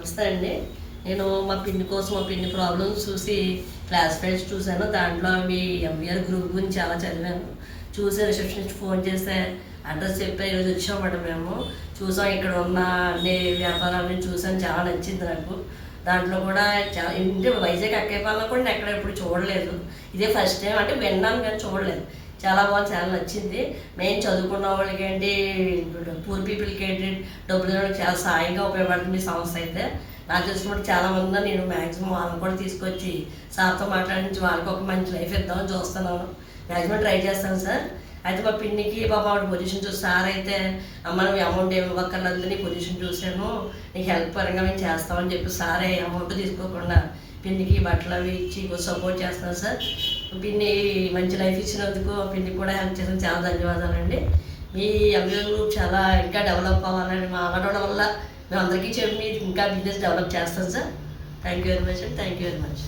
నమస్తే అండి. నేను మా పిన్ని కోసం మా పిన్ని ప్రాబ్లమ్స్ చూసి క్లాస్ ఫైల్స్ చూశాను. దాంట్లో మీ ఎంవీఆర్ గ్రూప్ గురించి చాలా చదివాను. చూసి రిసెప్షనిస్ట్ ఫోన్ చేస్తే అడ్రస్ చెప్పే ఈరోజు వచ్చామన్నమాట. మేము చూసాం, ఇక్కడ ఉన్న అన్ని వ్యాపారాలను చూసాను, చాలా నచ్చింది నాకు. దాంట్లో కూడా చాలా ఇంటి వైజాగ్ అక్కయ్యపాలెంలో కూడా నేను ఎక్కడ ఎప్పుడు చూడలేదు. ఇదే ఫస్ట్ టైం, అంటే విన్నాను కానీ చూడలేదు. చాలా బాగుంది, చాలా నచ్చింది. మేము చదువుకున్న వాళ్ళకి ఏంటి, పూర్ పీపుల్కి ఏంటి, డబ్బులు ఇవ్వడానికి చాలా సాయంగా ఉపయోగపడుతుంది ఈ సంస్థ అయితే. నాకు తెలిసినప్పుడు చాలా మంది, నేను మ్యాక్సిమం వాళ్ళని కూడా తీసుకొచ్చి సార్తో మాట్లాడించి వాళ్ళకి ఒక మంచి లైఫ్ ఇద్దామని చూస్తున్నాను. మ్యాక్సిమం ట్రై చేస్తాను సార్. అయితే మా పిన్నికి బాబా ఆవిడ పొజిషన్ చూసి సార్ అయితే, అమ్మ నువ్వు అమౌంట్ ఏమి ఇవ్వక్కర్లేదు, నీ పొజిషన్ చూసాను, నీకు హెల్ప్ పరంగా మేము చేస్తామని చెప్పి సారే అమౌంట్ తీసుకోకుండా పిన్నికి బట్టలు అవి ఇచ్చి సపోర్ట్ చేస్తున్నాను సార్. పిన్ని మంచి లైఫ్ ఇచ్చినందుకు పిన్నికి కూడా హెల్ప్ చేసిన చాలా ధన్యవాదాలండి. మీ ఎంవీఆర్ గ్రూప్ చాలా ఇంకా డెవలప్ అవ్వాలని మా ఆడడం వల్ల మేము అందరికీ చెప్పి ఇంకా బిజినెస్ డెవలప్ చేస్తాం sir. Thank you very much అండి. Thank you very much.